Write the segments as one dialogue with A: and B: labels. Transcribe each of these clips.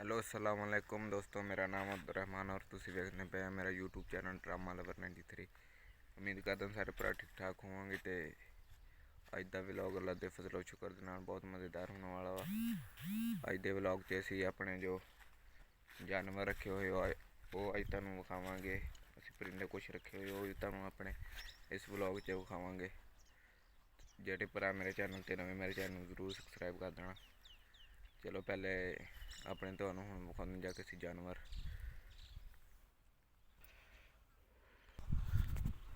A: Hello अस्सलाम वालेकुम दोस्तों, मेरा नाम अब्दुलरहमान और तुसी देखने पे मेरा यूट्यूब चैनल ड्रामा लवर 93। उम्मीद करदा सारे भरा ठीक ठाक होवोगे। तो अज का व्लॉग अल्लाह के फजलो शुक्र दे नाल बहुत मज़ेदार होने वाला वा। अज के व्लॉग च असी अपने जो जानवर रखे हुए वो अज तुहानूं विखावांगे। असी परिंदे कुछ रखे हुए वो तुहानूं अपने इस व्लॉग च विखावांगे। जेह्ड़े भरा मेरे चैनल ते नवें मेरे चैनल जरूर सबसक्राइब कर देना। चलो पहले अपने तुहानूं हुण विखाने जा किसी जानवर।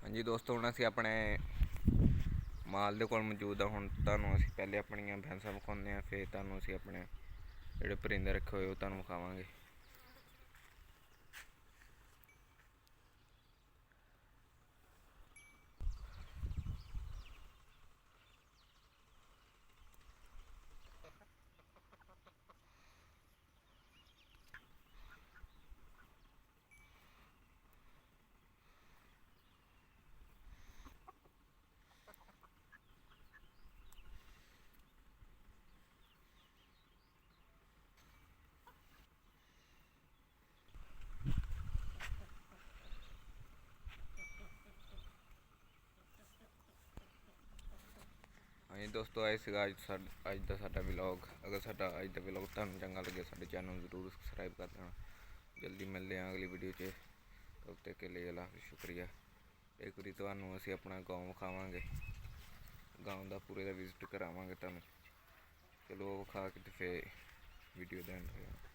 A: हाँ जी दोस्तों, हुण असीं अपने माल दे कोल मौजूद हुण तुहानूं असीं पहले अपणियां भैंसां विखाउने आ, फिर तुहानूं असीं अपने जिहड़े परिंदे रखे होए वो तुहानूं विखावांगे। हाँ जी दोस्तों, आए सीगा अज का साडा व्लॉग। अगर साडा अज का व्लॉग तुहानूं चंगा लगे साडे चैनल जरूर सबसक्राइब कर देना। जल्दी मिलते हैं अगली वीडियो च। तब तक के लिए अल्लाह हाफिज़, शुक्रिया। एक बारी तुहानूं असीं अपना गाँव विखावांगे, गाँव का पूरे का विजिट करावांगे तुहानूं। चलो वो विखा के फिर वीडियो दा एंड होया।